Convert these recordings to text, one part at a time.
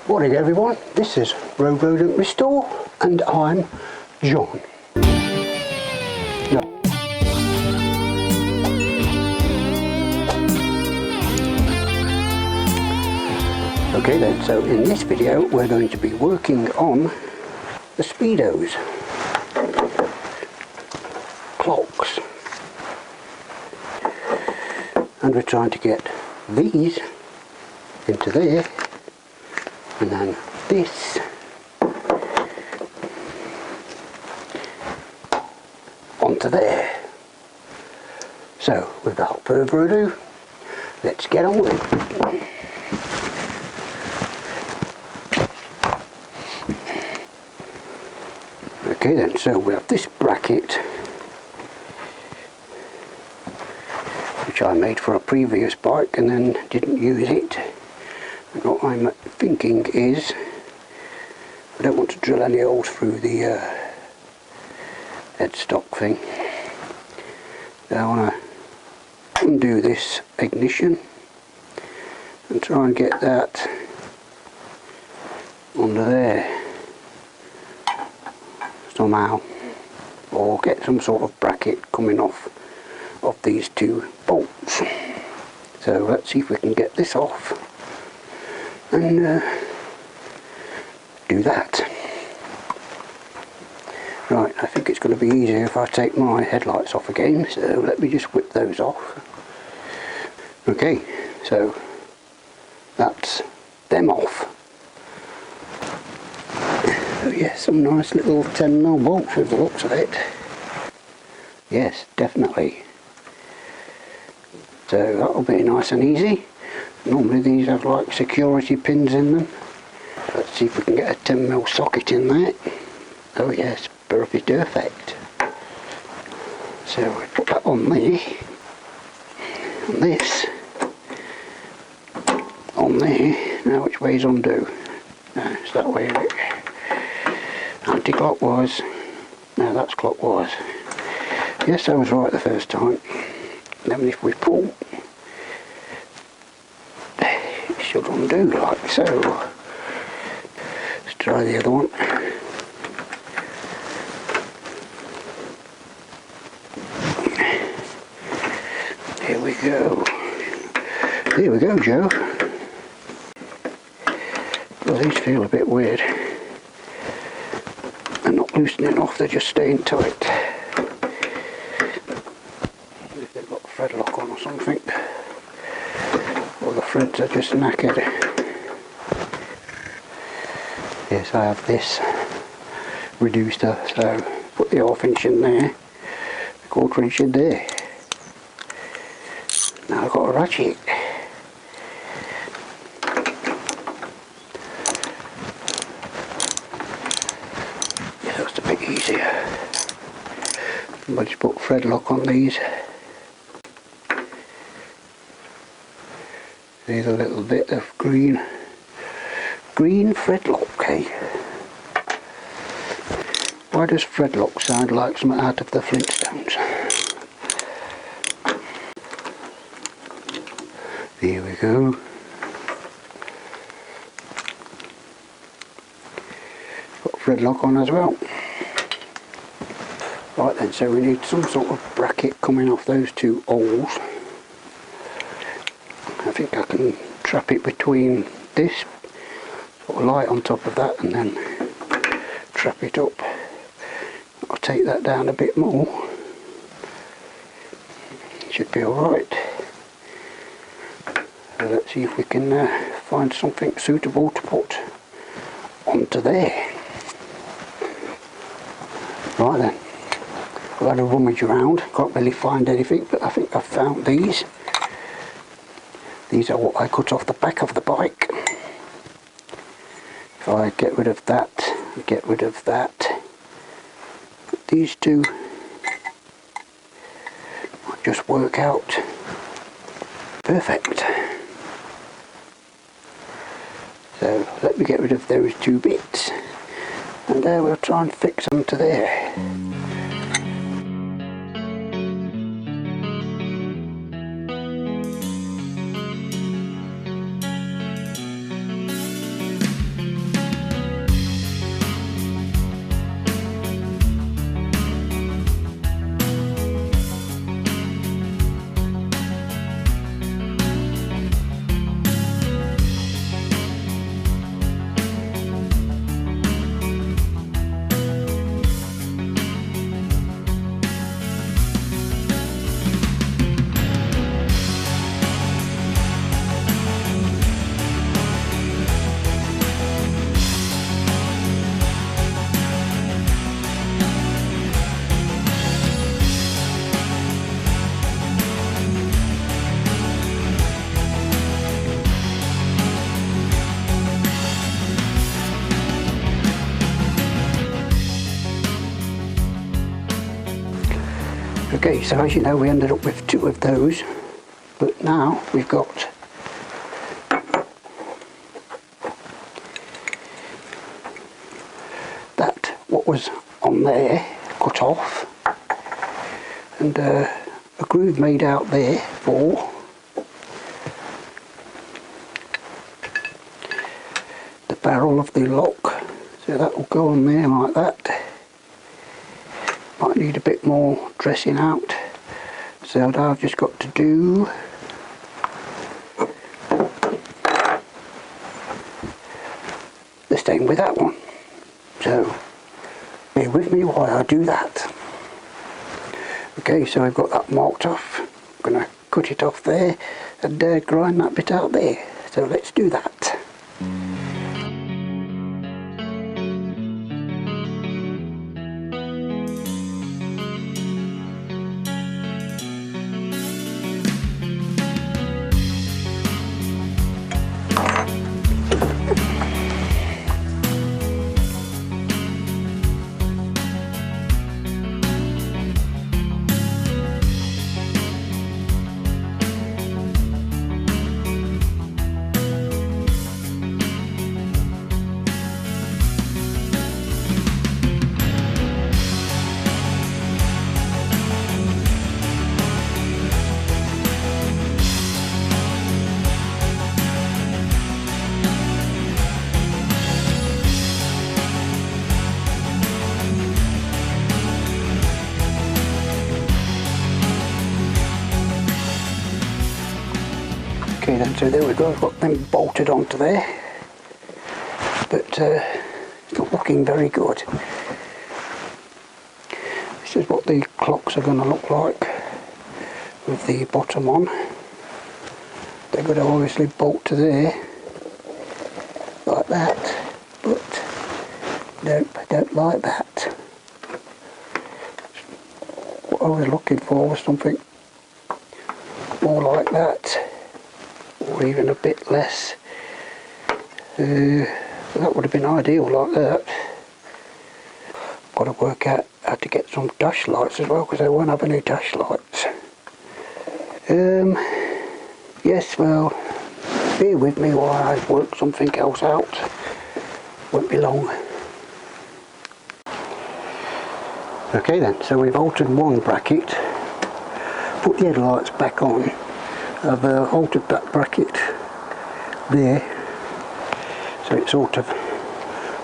Morning everyone, this is Road Rodent Restore and I'm John. Okay then, so in this video we're going to be working on the speedos, clocks, and we're trying to get these into there and then this onto there. So without further ado, let's get on with it. Okay then, so we have this bracket which I made for a previous bike and then didn't use it. And what I'm thinking is I don't want to drill any holes through the headstock thing. So I want to undo this ignition and try and get that under there somehow, or get some sort of bracket coming off of these two bolts. So let's see if we can get this off and do that. Right, I think it's going to be easier if I take my headlights off again, so let me just whip those off. Okay, so that's them off. Oh yes, some nice little 10mm bolts with the looks of it. Yes, definitely. So that'll be nice and easy. Normally these have like security pins in them. Let's see if we can get a 10mm socket in there. Oh yes, perfect. So we put that on there. And this on there. Now which way's undo? No, it's that way. Anti-clockwise. No, that's clockwise. Yes, I was right the first time. Then if we pull, it should undo like so. Let's try the other one. Here we go. Here we go, Joe. Well, these feel a bit weird. They're not loosening off, they're just staying tight. If they've got a thread lock on or something, or the threads are just knackered. Yes, I have this reducer, so put the 1/2 inch in there, the 1/4 inch in there. Now I've got a ratchet. Yeah, that's a bit easier. I'll just put thread lock on these. There's a little bit of green thread lock, eh? Why does thread lock sound like something out of the Flintstones? There we go. Got thread lock on as well. Right then, so we need some sort of bracket coming off those two holes. I think I can trap it between this, sort of light on top of that, and then trap it up. I'll take that down a bit more. Should be alright. So let's see if we can find something suitable to put onto there. Right then, I've had a rummage around, can't really find anything, but I think I've found these. These are what I cut off the back of the bike. If I get rid of that, put these two, I'll just work out perfect. So let me get rid of those two bits and we'll try and fix them to there. Okay, so as you know, we ended up with 2 of those, but now we've got that, what was on there, cut off, and a groove made out there for the barrel of the lock. So that will go on there like that. Might need a bit more dressing out, so I've just got to do the same with that one. So bear with me while I do that. Okay, so I've got that marked off. I'm going to cut it off there and grind that bit out there. So let's do that. Okay then, so there we go, I've got them bolted onto there, but it's not looking very good. This is what the clocks are going to look like with the bottom on. They're going to obviously bolt to there, like that, but nope, I don't like that. What I was looking for was something more like that, or even a bit less. That would have been ideal like that. Got to work out how to get some dash lights as well, because I won't have any dash lights. Yes, well, bear with me while I work something else out. Won't be long. Okay then, so we've altered one bracket, put the headlights back on. I've altered that bracket there, so it sort of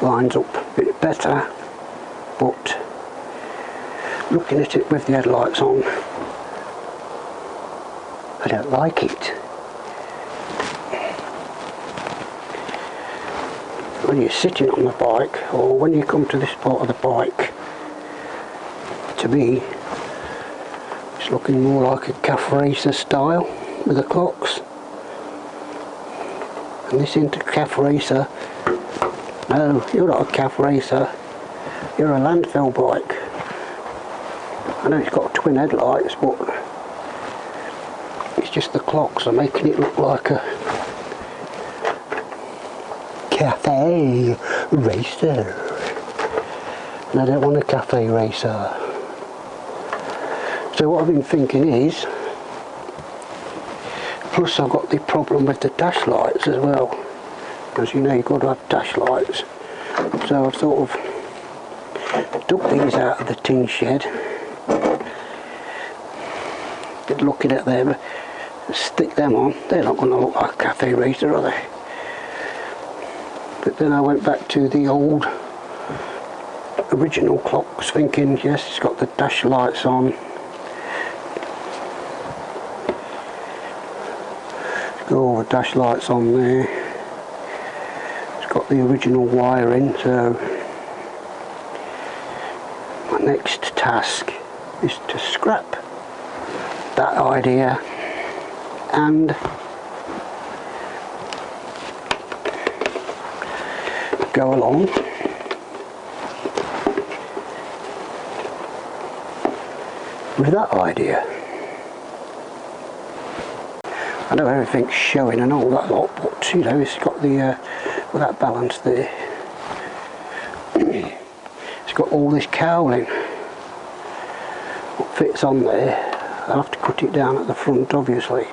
lines up a bit better, but looking at it with the headlights on, I don't like it. When you're sitting on the bike, or when you come to this part of the bike, to me it's looking more like a calf racer style with the clocks. And this into calf racer. No, you're not a calf racer, you're a landfill bike. I know it's got twin headlights, but it's just the clocks are making it look like a cafe racer. And I don't want a cafe racer. So what I've been thinking is, plus I've got the problem with the dash lights as well. As you know, you've got to have dash lights. So I've sort of dug these out of the tin shed. Been looking at them, stick them on. They're not going to look like a cafe racer, are they? But then I went back to the old original clocks, thinking, yes, it's got the dash lights on. Got all the dash lights on there. It's got the original wiring, so my next task is to scrap that idea and go along with that idea. I know everything's showing and all that lot, but you know, it's got the with that balance there. It's got all this cowling up fits on there. I'll have to cut it down at the front obviously,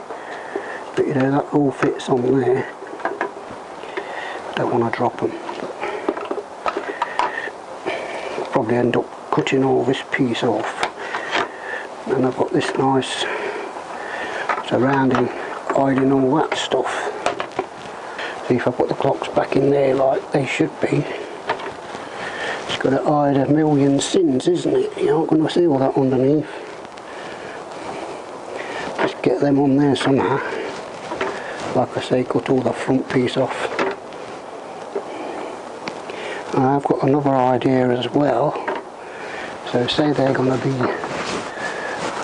but you know, that all fits on there. I don't want to drop them. I'll probably end up cutting all this piece off, and I've got this nice surrounding hiding all that stuff. See, if I put the clocks back in there like they should be, it's got to hide a million sins, isn't it? You aren't going to see all that underneath. Just get them on there somehow. Like I say, cut all the front piece off. And I've got another idea as well. So say they're going to be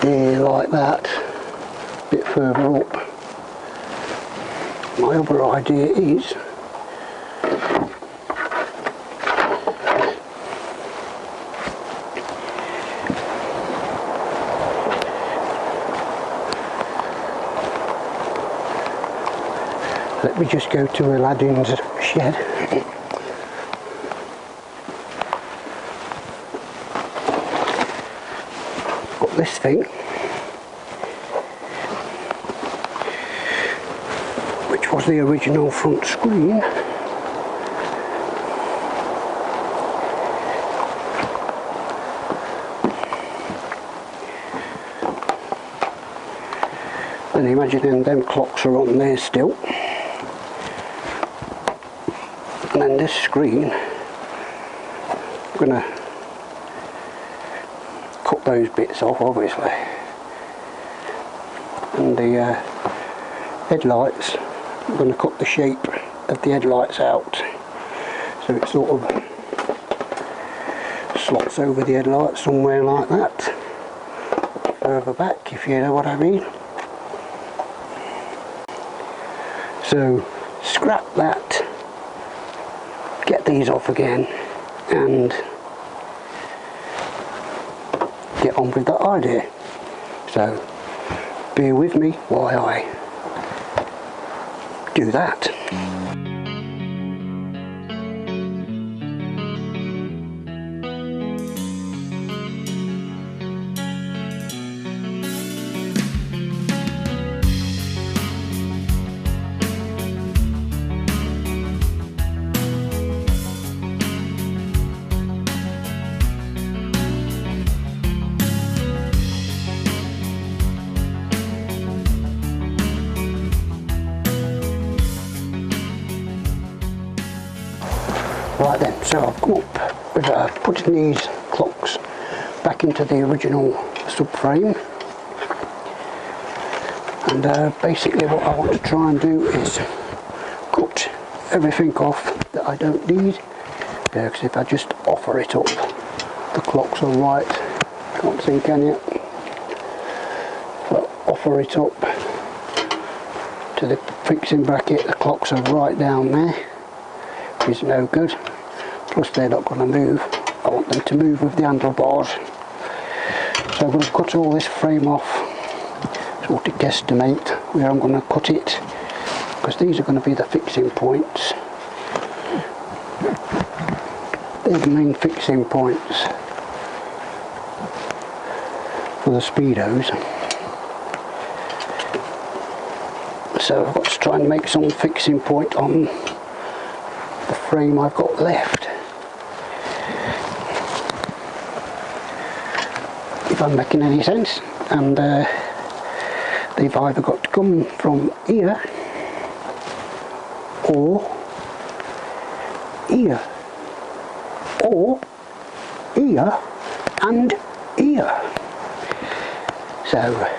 there like that, a bit further up. My other idea is let me just go to Aladdin's shed. Got this thing, which was the original front screen. And imagining them clocks are on there still. And then this screen, I'm going to cut those bits off obviously, and the headlights, I'm going to cut the shape of the headlights out so it sort of slots over the headlights somewhere like that, further back, if you know what I mean. So scrap that, get these off again, and get on with that idea. So bear with me while I do that. Right then, so I've come up with putting these clocks back into the original subframe, and basically what I want to try and do is cut everything off that I don't need, because if I just offer it up, the clocks are right, can't see, can you? If I offer it up to the fixing bracket, the clocks are right down there, which is no good. Plus they're not going to move. I want them to move with the handlebars. So I'm going to cut all this frame off, sort of guesstimate where I'm going to cut it, because these are going to be the fixing points. They're the main fixing points for the speedos. So I've got to try and make some fixing point on the frame I've got left. If I'm making any sense, and they've either got to come from here or here, or here and here. So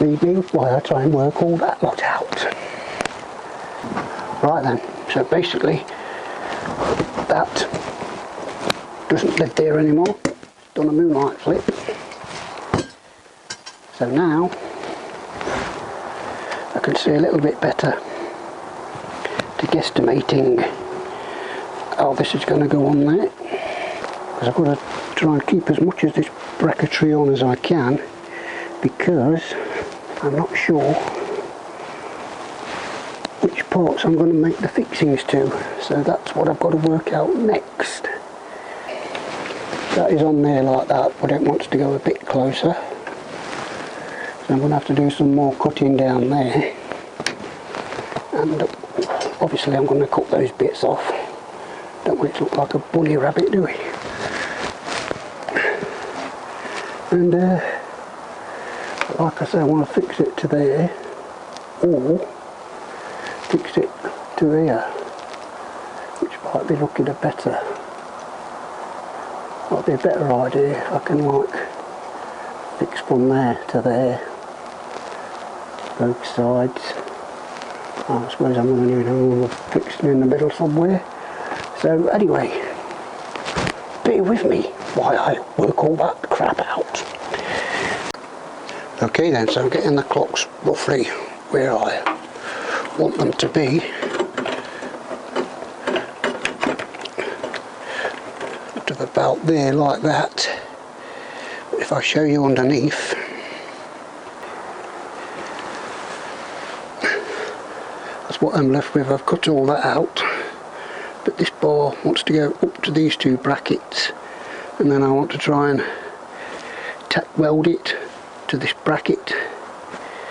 leave me while I try and work all that lot out. Right then, so basically that doesn't live there anymore. Done a moonlight flip. So now I can see a little bit better to guesstimating how this is going to go on there, because I've got to try and keep as much of this bracketry on as I can, because I'm not sure which parts I'm going to make the fixings to, so that's what I've got to work out next. that is on there like that, but it wants to go a bit closer. So I'm going to have to do some more cutting down there. And obviously I'm going to cut those bits off. Don't want it to look like a bunny rabbit, do we? And like I say, I want to fix it to there, or fix it to here, which might be looking a better. Might be a better idea if I can like fix from there to there, both sides. I suppose I'm going to need a little fixing in the middle somewhere. So anyway, bear with me while I work all that crap out. Okay then, so I'm getting the clocks roughly where I want them to be. To about there like that. But if I show you underneath, that's what I'm left with. I've cut all that out, but this bar wants to go up to these two brackets, and then I want to try and tack weld it to this bracket.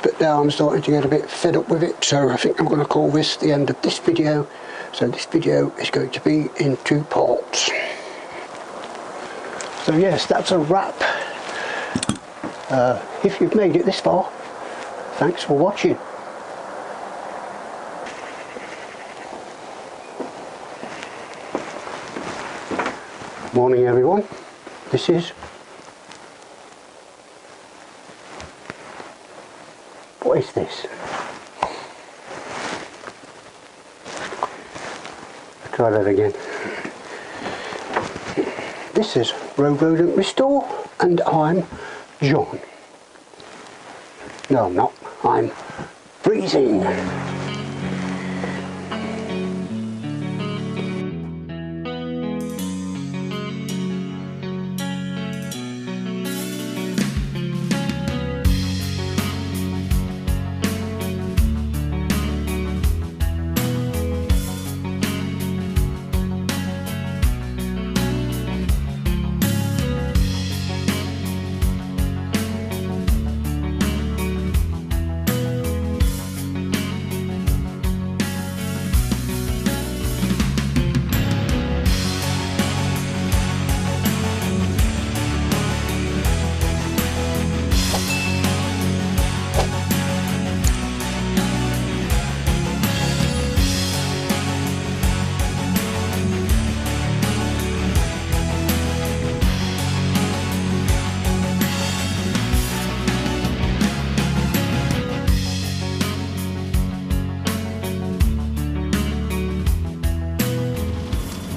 But now I'm starting to get a bit fed up with it, so I think I'm going to call this the end of this video. So this video is going to be in 2 parts. So yes, that's a wrap. If you've made it this far, thanks for watching. Morning everyone, this is... What is this? I'll try that again. This is Rodent Restore, and I'm John. No, I'm not. I'm freezing.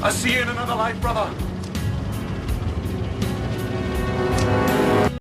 I'll see you in another life, brother.